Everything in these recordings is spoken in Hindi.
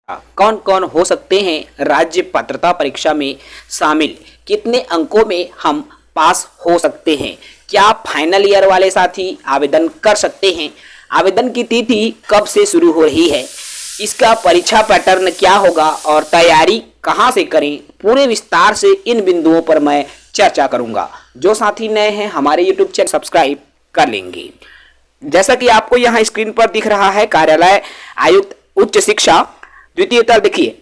कौन कौन हो सकते हैं राज्य पात्रता परीक्षा में शामिल, कितने अंकों में हम पास हो सकते हैं, क्या फाइनल ईयर वाले साथी आवेदन कर सकते हैं, आवेदन की तिथि कब से शुरू हो रही है, इसका परीक्षा पैटर्न क्या होगा और तैयारी कहां से करें, पूरे विस्तार से इन बिंदुओं पर मैं चर्चा करूंगा। जो साथी नए हैं हमारे यूट्यूब चैनल सब्सक्राइब कर लेंगे। जैसा कि आपको यहाँ स्क्रीन पर दिख रहा है, कार्यालय आयुक्त उच्च शिक्षा द्वितीय तल, देखिए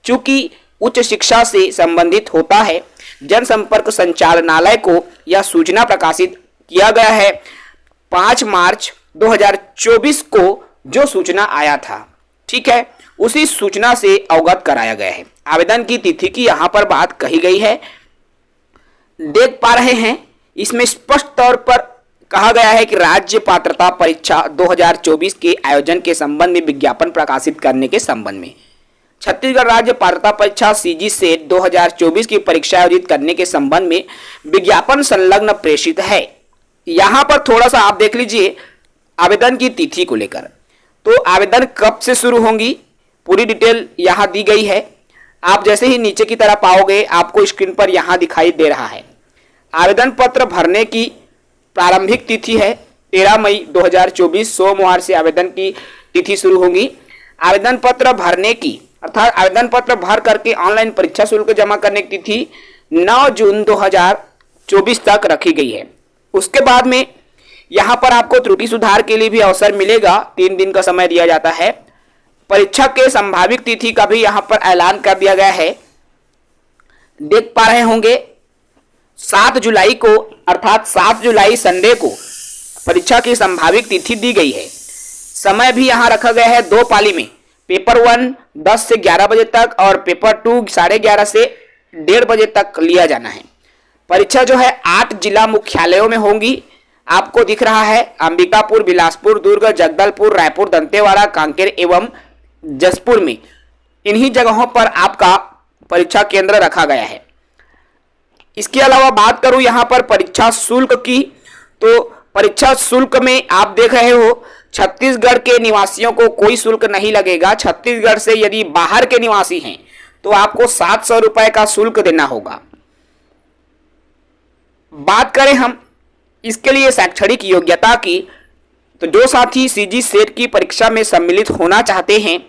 चूंकि उच्च शिक्षा से संबंधित होता है, जनसंपर्क संचालनालय को यह सूचना प्रकाशित किया गया है 5 मार्च 2024 को। जो सूचना आया था, ठीक है, उसी सूचना से अवगत कराया गया है। आवेदन की तिथि की यहां पर बात कही गई है, देख पा रहे हैं, इसमें स्पष्ट तौर पर कहा गया है कि राज्य पात्रता परीक्षा 2024 के आयोजन के संबंध में विज्ञापन प्रकाशित करने के संबंध में छत्तीसगढ़ राज्य पात्रता परीक्षा सीजी सेट 2024 की परीक्षा आयोजित करने के संबंध में विज्ञापन संलग्न प्रेषित है। यहां पर थोड़ा सा आप देख लीजिए आवेदन की तिथि को लेकर, तो आवेदन कब से शुरू होंगी पूरी डिटेल यहां दी गई है। आप जैसे ही नीचे की तरफ आओगे आपको स्क्रीन पर यहां दिखाई दे रहा है, आवेदन पत्र भरने की प्रारंभिक तिथि है 13 मई 2024, सोमवार से आवेदन की तिथि शुरू होगी। आवेदन पत्र भरने की अर्थात आवेदन पत्र भर करके ऑनलाइन परीक्षा शुल्क जमा करने की तिथि 9 जून 2024 तक रखी गई है। उसके बाद में यहां पर आपको त्रुटि सुधार के लिए भी अवसर मिलेगा, 3 दिन का समय दिया जाता है। परीक्षा के संभावित तिथि का भी यहां पर ऐलान कर दिया गया है, देख पा रहे होंगे 7 जुलाई को अर्थात 7 जुलाई संडे को परीक्षा की संभावित तिथि दी गई है। समय भी यहां रखा गया है 2 पाली में, पेपर 1 10 से 11 बजे तक और पेपर 2 11:30 से 1:30 बजे तक लिया जाना है। परीक्षा जो है 8 जिला मुख्यालयों में होंगी, आपको दिख रहा है अंबिकापुर, बिलासपुर, दुर्ग, जगदलपुर, रायपुर, दंतेवाड़ा, कांकेर एवं जसपुर में, इन्हीं जगहों पर आपका परीक्षा केंद्र रखा गया है। इसके अलावा बात करूं यहां पर परीक्षा शुल्क की, तो परीक्षा शुल्क में आप देख रहे हो छत्तीसगढ़ के निवासियों को कोई शुल्क नहीं लगेगा। छत्तीसगढ़ से यदि बाहर के निवासी हैं तो आपको 700 रुपए का शुल्क देना होगा। बात करें हम इसके लिए शैक्षणिक योग्यता की, तो जो साथी सीजी सेट की परीक्षा में सम्मिलित होना चाहते हैं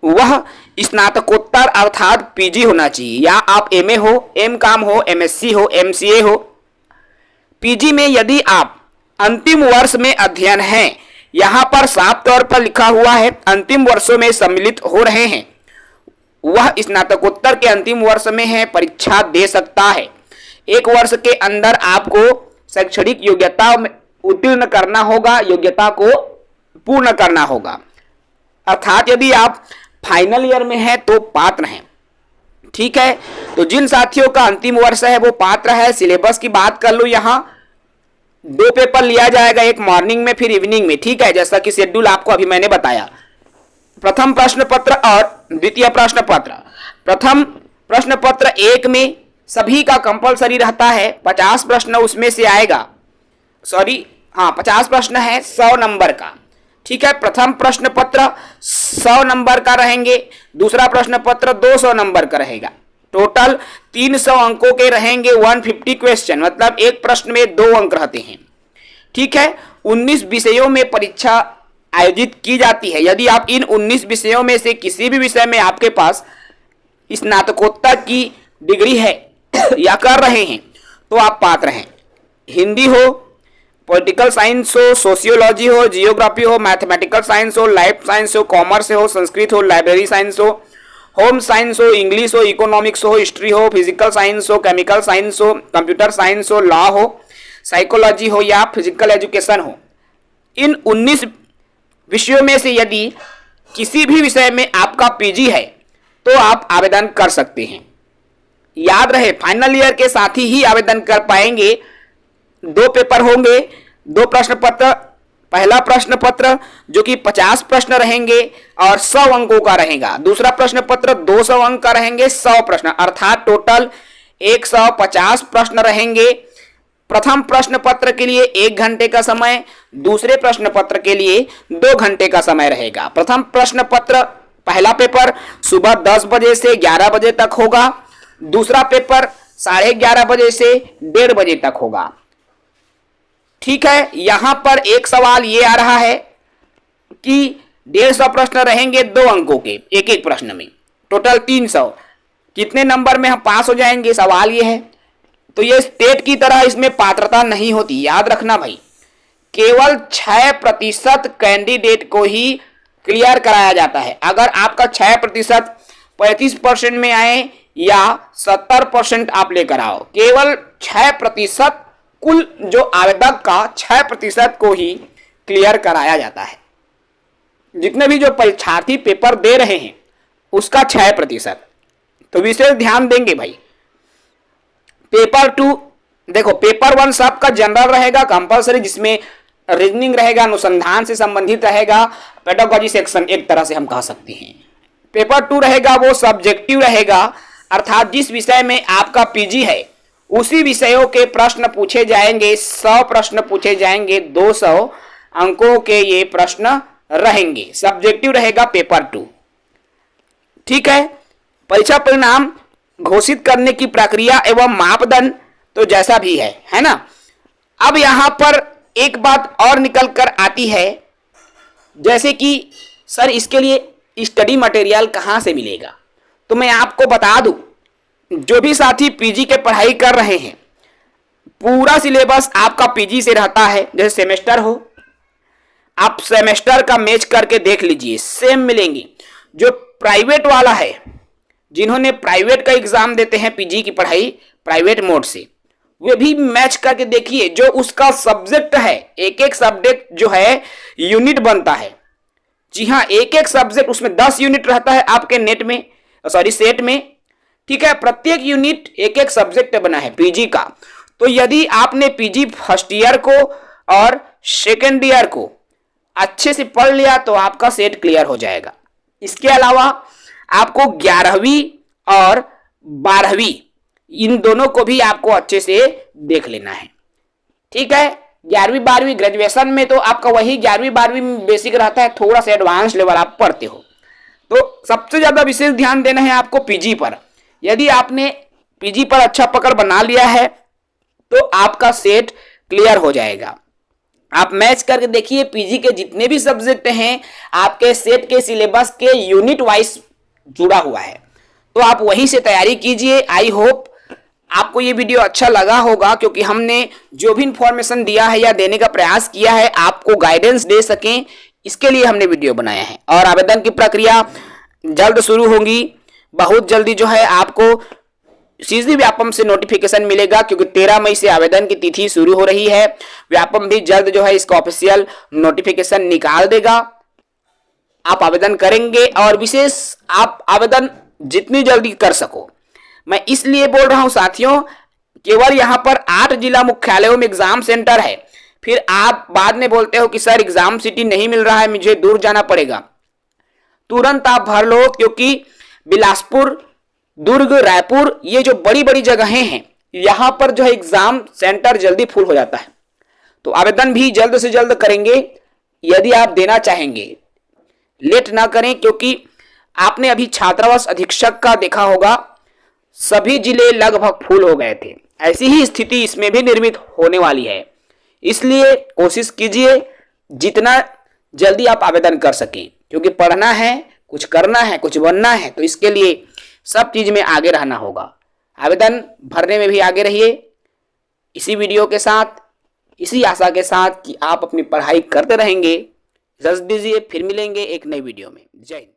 वह स्नातकोत्तर अर्थात पीजी होना चाहिए, या आप एमए हो, एमकॉम हो, एमएससी हो, एमसीए हो। पीजी में यदि आप अंतिम वर्ष में अध्ययन है, यहां पर साफ तौर पर लिखा हुआ है अंतिम वर्षों में सम्मिलित हो रहे हैं, वह स्नातकोत्तर के अंतिम वर्ष में है, परीक्षा दे सकता है। 1 वर्ष के अंदर आपको शैक्षणिक योग्यता में उत्तीर्ण करना होगा, योग्यता को पूर्ण करना होगा। अर्थात यदि आप फाइनल ईयर में है तो पात्र हैं, ठीक है। तो जिन साथियों का अंतिम वर्ष है वो पात्र है। सिलेबस की बात कर लो, यहां 2 पेपर लिया जाएगा, एक मॉर्निंग में फिर इवनिंग में, ठीक है, जैसा कि शेड्यूल आपको अभी मैंने बताया। प्रथम प्रश्न पत्र और द्वितीय प्रश्न पत्र। प्रथम प्रश्न पत्र 1 में सभी का कंपलसरी रहता है, 50 प्रश्न उसमें से आएगा, 50 प्रश्न है 100 नंबर का, ठीक है। प्रथम प्रश्न पत्र 100 नंबर का रहेंगे, दूसरा प्रश्न पत्र 200 नंबर का रहेगा। टोटल 300 अंकों के रहेंगे, 150 क्वेश्चन, मतलब एक प्रश्न में 2 अंक रहते हैं, ठीक है। 19 विषयों में परीक्षा आयोजित की जाती है। यदि आप इन 19 विषयों में से किसी भी विषय में आपके पास स्नातकोत्तर की डिग्री है या कर रहे हैं तो आप पात्र हैं। हिंदी हो, पॉलिटिकल साइंस हो, सोशियोलॉजी हो, जियोग्राफी हो, मैथमेटिकल साइंस हो, लाइफ साइंस हो, कॉमर्स हो, संस्कृत हो, लाइब्रेरी साइंस हो, होम साइंस हो, इंग्लिश हो, इकोनॉमिक्स हो, हिस्ट्री हो, फिजिकल साइंस हो, केमिकल साइंस हो, कंप्यूटर साइंस हो, लॉ हो, साइकोलॉजी हो या फिजिकल एजुकेशन हो, इन 19 विषयों में से यदि किसी भी विषय में आपका पीजी है तो आप आवेदन कर सकते हैं। याद रहे फाइनल ईयर के साथ ही आवेदन कर पाएंगे। 2 पेपर होंगे, 2 प्रश्न पत्र। पहला प्रश्न पत्र जो कि 50 प्रश्न रहेंगे और 100 अंकों का रहेगा, दूसरा प्रश्न पत्र 200 अंक का रहेंगे, 100 प्रश्न, अर्थात टोटल 150 प्रश्न रहेंगे। प्रथम प्रश्न पत्र के लिए 1 घंटे का समय, दूसरे प्रश्न पत्र के लिए 2 घंटे का समय रहेगा। प्रथम प्रश्न पत्र पहला पेपर सुबह 10 बजे से 11 बजे तक होगा, दूसरा पेपर 11:30 बजे से 1:30 बजे तक होगा। ठीक है, यहां पर एक सवाल ये आ रहा है कि 150 प्रश्न रहेंगे 2 अंकों के एक एक प्रश्न में, टोटल 300। कितने नंबर में हम पास हो जाएंगे, सवाल ये है। तो ये स्टेट की तरह इसमें पात्रता नहीं होती, याद रखना भाई। केवल 6% कैंडिडेट को ही क्लियर कराया जाता है। अगर आपका 6% 35% में आए या 70% आप लेकर आओ, केवल 6% कुल जो आवेदक का 6% को ही क्लियर कराया जाता है। जितने भी जो परीक्षार्थी पेपर दे रहे हैं उसका 6%। तो विशेष ध्यान देंगे भाई। पेपर 2 देखो, पेपर 1 सबका जनरल रहेगा कंपलसरी, जिसमें रीजनिंग रहेगा, अनुसंधान से संबंधित रहेगा, पेडागोजी सेक्शन एक तरह से हम कह सकते हैं। पेपर 2 रहेगा वो सब्जेक्टिव रहेगा, अर्थात जिस विषय में आपका पीजी है उसी विषयों के प्रश्न पूछे जाएंगे। 100 प्रश्न पूछे जाएंगे, 200 अंकों के ये प्रश्न रहेंगे। सब्जेक्टिव रहेगा पेपर 2। ठीक है, परीक्षा परिणाम घोषित करने की प्रक्रिया एवं मापदंड तो जैसा भी है ना। अब यहां पर एक बात और निकल कर आती है, जैसे कि सर इसके लिए स्टडी मटेरियल कहां से मिलेगा। तो मैं आपको बता दूं, जो भी साथी पीजी के पढ़ाई कर रहे हैं, पूरा सिलेबस आपका पीजी से रहता है। जैसे सेमेस्टर हो, आप सेमेस्टर का मैच करके देख लीजिए, सेम मिलेंगी। जो प्राइवेट वाला है, जिन्होंने प्राइवेट का एग्जाम देते हैं पीजी की पढ़ाई प्राइवेट मोड से, वे भी मैच करके देखिए। जो उसका सब्जेक्ट है, एक एक सब्जेक्ट जो है यूनिट बनता है। जी हाँ, एक एक सब्जेक्ट उसमें 10 यूनिट रहता है आपके नेट में, सेट में। ठीक है, प्रत्येक यूनिट एक एक सब्जेक्ट बना है पीजी का। तो यदि आपने पीजी फर्स्ट ईयर को और सेकेंड ईयर को अच्छे से पढ़ लिया तो आपका सेट क्लियर हो जाएगा। इसके अलावा आपको 11वीं और 12वीं इन दोनों को भी आपको अच्छे से देख लेना है। ठीक है, 11वीं 12वीं ग्रेजुएशन में तो आपका वही 11वीं 12वीं में बेसिक रहता है, थोड़ा सा एडवांस लेवल आप पढ़ते हो। तो सबसे ज्यादा विशेष ध्यान देना है आपको पीजी पर। यदि आपने पीजी पर अच्छा पकड़ बना लिया है तो आपका सेट क्लियर हो जाएगा। आप मैच करके देखिए, पीजी के जितने भी सब्जेक्ट हैं आपके सेट के सिलेबस के यूनिट वाइज जुड़ा हुआ है, तो आप वहीं से तैयारी कीजिए। आई होप आपको ये वीडियो अच्छा लगा होगा, क्योंकि हमने जो भी इंफॉर्मेशन दिया है या देने का प्रयास किया है आपको गाइडेंस दे सकें, इसके लिए हमने वीडियो बनाया है। और आवेदन की प्रक्रिया जल्द शुरू होगी, बहुत जल्दी जो है आपको सीजी व्यापम से नोटिफिकेशन मिलेगा, क्योंकि 13 मई से आवेदन की तिथि शुरू हो रही है। व्यापम भी जल्द जो है इसका ऑफिशियल नोटिफिकेशन निकाल देगा। आप आवेदन करेंगे और विशेष आप आवेदन जितनी जल्दी कर सको। मैं इसलिए बोल रहा हूं साथियों, केवल यहां पर 8 जिला मुख्यालयों में एग्जाम सेंटर है। फिर आप बाद में बोलते हो कि सर एग्जाम सिटी नहीं मिल रहा है, मुझे दूर जाना पड़ेगा। तुरंत आप भर लो, क्योंकि बिलासपुर, दुर्ग, रायपुर ये जो बड़ी बड़ी जगहें हैं, यहां पर जो है एग्जाम सेंटर जल्दी फुल हो जाता है। तो आवेदन भी जल्द से जल्द करेंगे यदि आप देना चाहेंगे। लेट ना करें, क्योंकि आपने अभी छात्रावास अधीक्षक का देखा होगा, सभी जिले लगभग फुल हो गए थे। ऐसी ही स्थिति इसमें भी निर्मित होने वाली है। इसलिए कोशिश कीजिए जितना जल्दी आप आवेदन कर सकें, क्योंकि पढ़ना है, कुछ करना है, कुछ बनना है, तो इसके लिए सब चीज में आगे रहना होगा। आवेदन भरने में भी आगे रहिए। इसी वीडियो के साथ, इसी आशा के साथ कि आप अपनी पढ़ाई करते रहेंगे। इजाजत दीजिए, फिर मिलेंगे एक नई वीडियो में। जय हिंद।